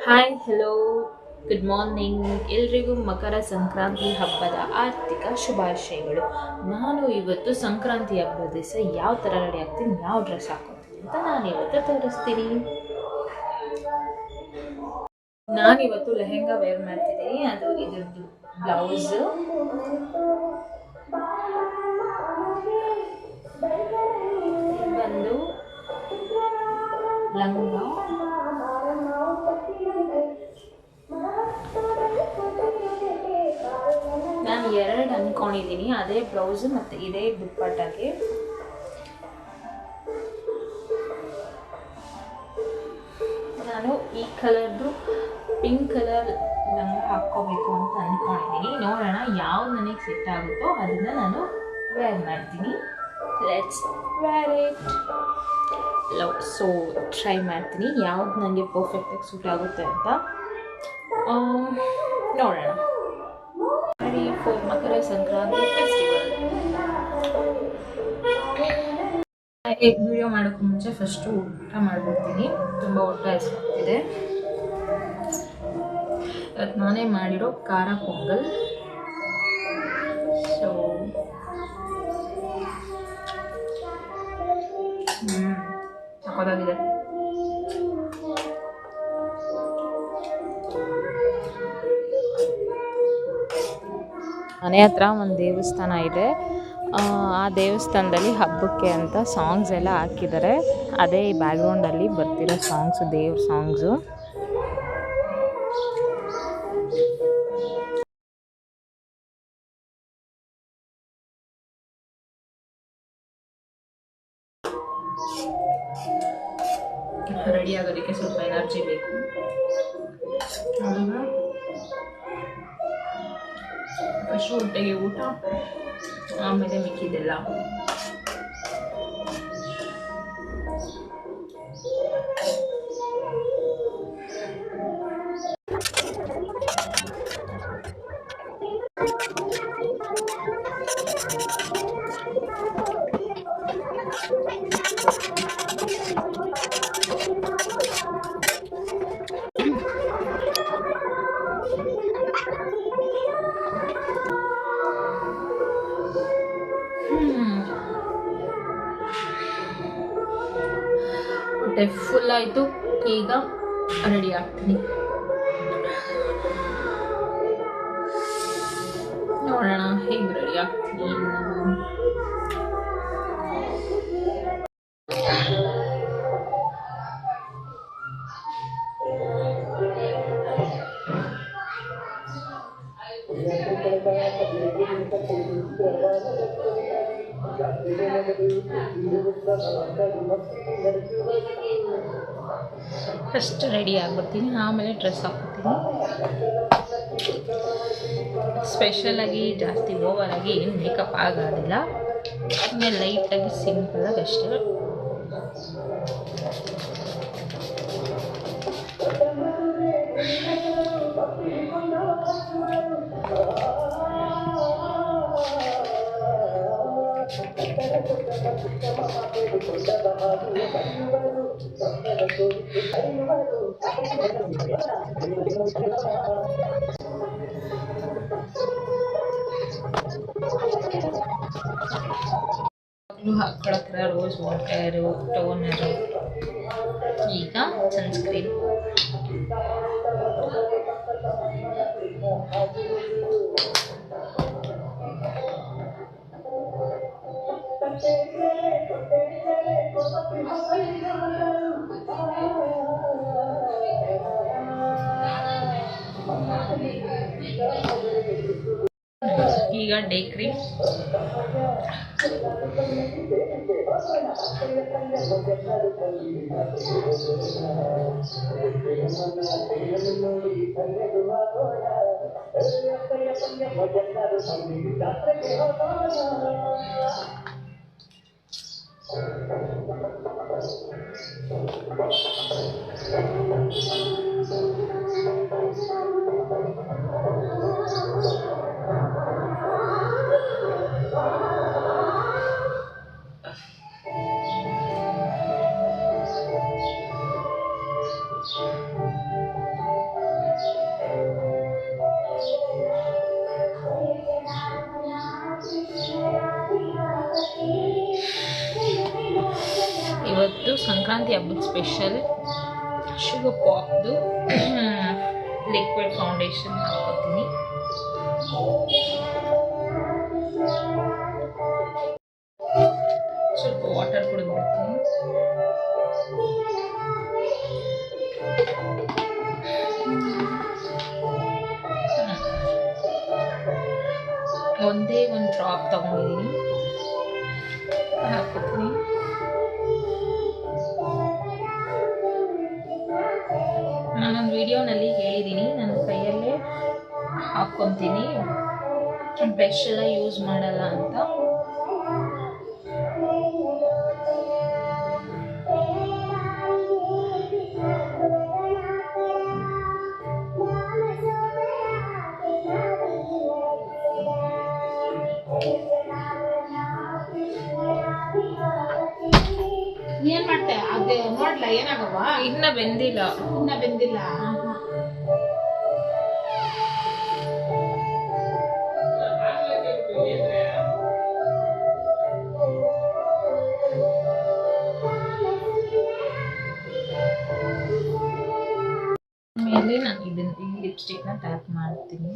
Hi hello good morning ಎಲ್ರಿಗೂ ಮಕರ ಸಂಕ್ರಾಂತಿ ಹಬ್ಬದ ಆರ್ಥಿಕ ಶುಭಾಶಯಗಳು. ನಾನು ಇವತ್ತು ಸಂಕ್ರಾಂತಿ ಹಬ್ಬದ ದಿವಸ ಯಾವ ಥರ ರೆಡಿ ಆಗ್ತೀನಿ, ಯಾವ ಡ್ರೆಸ್ ಹಾಕೋತೀನಿ ಅಂತ ನಾನಿವತ್ತು ತೋರಿಸ್ತೀನಿ. ನಾನಿವತ್ತು ಲೆಹೆಂಗಾ ವೇರ್ ಮಾಡ್ತಿದ್ದೀನಿ. ಅದು ಇದ್ರದ್ದು ಬ್ಲೌಸು, ಬಂದು ಲಂಗ, ನಾನು ಎರಡು ಅಂದ್ಕೊಂಡಿದ್ದೀನಿ, ಅದೇ ಬ್ಲೌಸು ಮತ್ತು ಇದೇ ದುಪ್ಪಟ್ಟಾಗೆ. ನಾನು ಈ ಕಲರ್ದು ಪಿಂಕ್ ಕಲರ್ ಲಂಗ ಹಾಕ್ಕೋಬೇಕು ಅಂತ ಅಂದ್ಕೊಂಡಿದ್ದೀನಿ. ನೋಡೋಣ ಯಾವ್ದು ನನಗೆ ಸೆಟ್ ಆಗುತ್ತೋ ಅದನ್ನು ನಾನು ವೇರ್ ಮಾಡ್ತೀನಿ. Let's wear it. So try ಮಾಡ್ತೀನಿ ಯಾವ್ದು ನನಗೆ ಪರ್ಫೆಕ್ಟಾಗಿ ಸೂಟ್ ಆಗುತ್ತೆ ಅಂತ. ನೋಡೋಣ. Ready for Makara Sankranti festival. Video ಮಾಡೋಕ್ಕೂ ಮುಂಚೆ ಫಸ್ಟು ಊಟ ಮಾಡ್ಬಿಡ್ತೀನಿ. ತುಂಬ ಊಟ ಹಸ್ವಾಗ್ತಿದೆ. ಇವತ್ತು ನಾನೇ ಮಾಡಿರೋ ಖಾರ ಪೊಂಗಲ್. ಸೊ ಸಖತ್ತಾಗಿದೆ. ಮನೆ ಹತ್ರ ಒಂದು ದೇವಸ್ಥಾನ ಇದೆ. ಆ ದೇವಸ್ಥಾನದಲ್ಲಿ ಹಬ್ಬಕ್ಕೆ ಅಂತ ಸಾಂಗ್ಸ್ ಎಲ್ಲ ಹಾಕಿದ್ದಾರೆ. ಅದೇ ಈ ಬ್ಯಾಕ್ಗ್ರೌಂಡಲ್ಲಿ ಬರ್ತಿರೋ ಸಾಂಗ್ಸು, ದೇವ್ರ ಸಾಂಗ್ಸು. ರೆಡಿ ಆಗೋದಕ್ಕೆ ಸ್ವಲ್ಪ ಎನರ್ಜಿ ಬೇಕು. ಫಸ್ಟ್ ಹೊಟ್ಟೆಗೆ ಊಟ, ಆಮೇಲೆ ಮಿಕ್ಕಿದೆಲ್ಲ. ಹೊಟ್ಟೆ ಫುಲ್ ಆಯಿತು. ಈಗ ರೆಡಿ ಆಗ್ತೀನಿ. ನೋಡೋಣ ಹೇಗೆ ರೆಡಿ ಆಗ್ತೀನಿ. ಫಸ್ಟ್ ರೆಡಿ ಆಗ್ಬಿಡ್ತೀನಿ, ಆಮೇಲೆ ಡ್ರೆಸ್ ಹಾಕ್ಬಿಡ್ತೀನಿ. ಸ್ಪೆಷಲಾಗಿ ಜಾಸ್ತಿ ಓವರಾಗಿ ಏನು ಮೇಕಪ್ ಆಗೋದಿಲ್ಲ. ಆಮೇಲೆ ಲೈಟಾಗಿ ಸಿಂಪಲಾಗಿ ಅಷ್ಟೇ. ಹಾಕ್ಕೊಳಕ್ಕೆ ರೋಸ್ ವಾಟರು, ಟೋನರು, ಈಗ ಸನ್ಸ್ಕ್ರೀನ್. ಈಗ ಡೇ ಕ್ರೀಮ್. ಇವತ್ತು ಸಂಕ್ರಾಂತಿ ಹಬ್ಬದ ಸ್ಪೆಷಲ್ ಶುಗರ್ ಪಾಪ್ದು ಲಿಕ್ವಿಡ್ ಫೌಂಡೇಶನ್ ಹಾಕ್ಕೊತೀನಿ. ಸ್ವಲ್ಪ ವಾಟರ್ ಕುಡಿದ್ಬಿಡ್ತೀನಿ. ಒಂದೇ ಒಂದು ಡ್ರಾಪ್ ತಗೊಂಡಿದ್ದೀನಿ, ಹಾಕ್ಕೊತೀನಿ. ನಾನೊಂದು ವಿಡಿಯೋನಲ್ಲಿ ಹೇಳಿದ್ದೀನಿ, ನನ್ನ ಕೈಯಲ್ಲೇ ಹಾಕ್ಕೊತೀನಿ, ಬ್ರಷ್ ಎಲ್ಲ ಯೂಸ್ ಮಾಡಲ್ಲ ಅಂತ. ಏನ್ ಮಾಡ್ತೆ ಅದೇ ನೋಡ್ಲಾ ಏನಾಗವ? ಇನ್ನ ಬೆಂದಿಲ್ಲ. ಮೇಲೆ ನಾನು ಈ ಲಿಪ್ಸ್ಟಿಕ್ನ ಟ್ಯಾಪ್ ಮಾಡ್ತೀನಿ.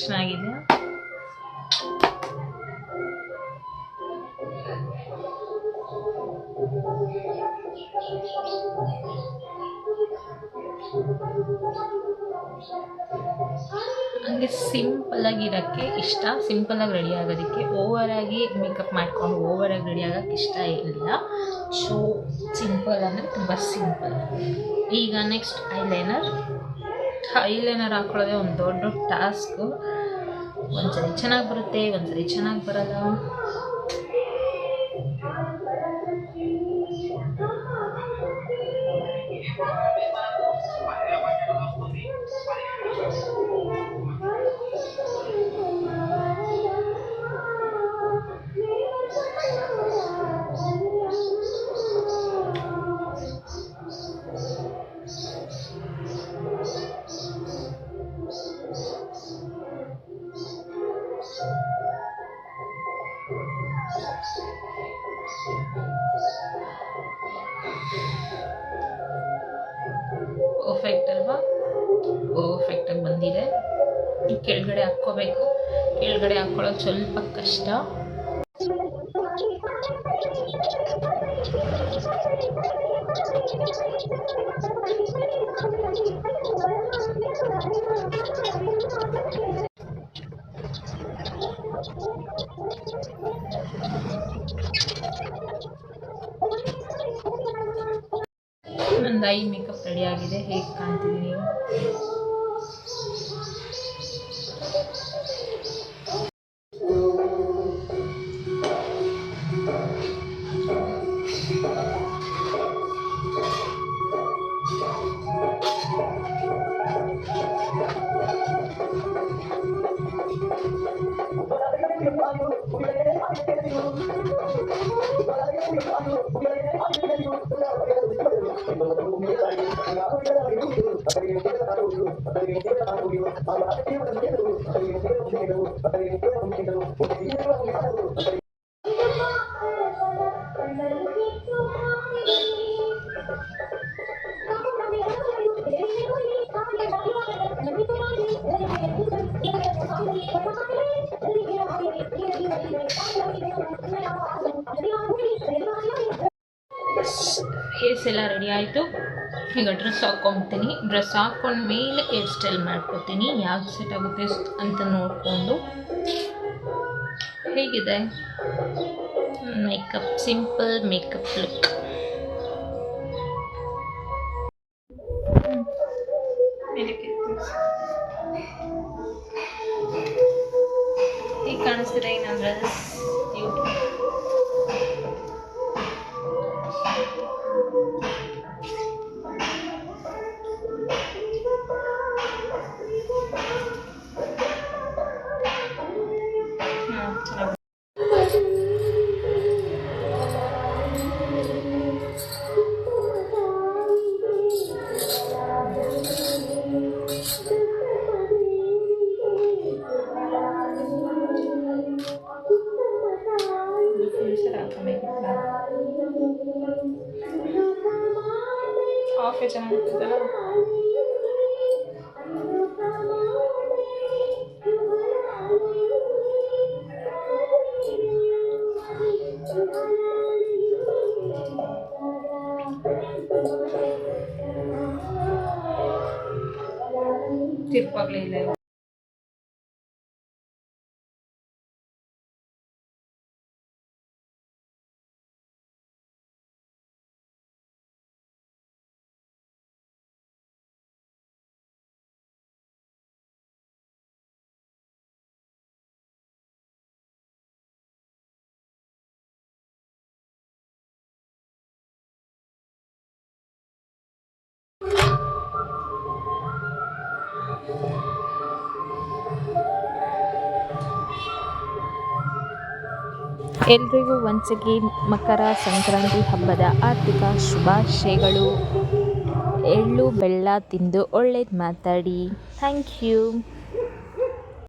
ಚೆನ್ನಾಗಿದೆ. ಹಂಗೆ ಸಿಂಪಲ್ ಆಗಿರೋಕ್ಕೆ ಇಷ್ಟ, ಸಿಂಪಲ್ ಆಗಿ ರೆಡಿ ಆಗೋದಕ್ಕೆ. ಓವರ್ ಆಗಿ ಮೇಕಪ್ ಮಾಡ್ಕೊಂಡು ಓವರ್ ಆಗಿ ರೆಡಿ ಆಗೋಕ್ಕೆ ಇಷ್ಟ ಇಲ್ಲ. ಸೊ ಸಿಂಪಲ್ ಅಂದರೆ ತುಂಬ ಸಿಂಪಲ್. ಈಗ ನೆಕ್ಸ್ಟ್ ಐಲೈನರ್ ಹಾಕೊಳ್ಳೋದೇ ಒಂದು ದೊಡ್ಡ ಟಾಸ್ಕು. ಒಂದ್ಸರಿ ಚೆನ್ನಾಗಿ ಬರುತ್ತೆ, ಒಂದ್ಸರಿ ಚೆನ್ನಾಗಿ ಬರಲ್ಲ. ಪರ್ಫೆಕ್ಟ್ ಅಲ್ವಾ? ಪರ್ಫೆಕ್ಟಾಗಿ ಬಂದಿದೆ. ಕೆಳಗಡೆ ಹಾಕ್ಕೋಬೇಕು. ಕೆಳಗಡೆ ಹಾಕ್ಕೊಳ್ಳೋದು ಸ್ವಲ್ಪ ಕಷ್ಟ. ನಂದು ಐ ಮೇಕಪ್ ರೆಡಿ ಆಗಿದೆ. ಹೇಗೆ ಕಾಣ್ತಿದ್ದೀನಿ? ಫೇಸ್ ಎಲ್ಲ ರೆಡಿ ಆಯಿತು. ಈಗ ಡ್ರೆಸ್ ಹಾಕ್ಕೊತೀನಿ. ಡ್ರೆಸ್ ಹಾಕ್ಕೊಂಡ ಮೇಲೆ ಹೇರ್ ಸ್ಟೈಲ್ ಮಾಡ್ಕೊತೀನಿ, ಯಾವ್ದು ಸೆಟ್ ಆಗುತ್ತೆ ಅಂತ ನೋಡಿಕೊಂಡು. ಹೇಗಿದೆ ಮೇಕಪ್? Simple makeup look. ಈಗ ಕಾಣಿಸ್ತಿದೆ ಈ ನನ್ನ ಡ್ರೆಸ್. ಕಾಫಿ ಚೆನ್ನಾಗಿರ್ತದಲ್ಲ. ತಿರ್ಪಾಗ್ಲೇ ಇಲ್ಲ ಇವಾಗ. ಎಲ್ರಿಗೂ ಒನ್ಸ್ ಅಗೇನ್ ಮಕರ ಸಂಕ್ರಾಂತಿ ಹಬ್ಬದ ಆರ್ಥಿಕ ಶುಭಾಶಯಗಳು. ಎಳ್ಳು ಬೆಲ್ಲ ತಿಂದು ಒಳ್ಳೇದು ಮಾತಾಡಿ. Thank you.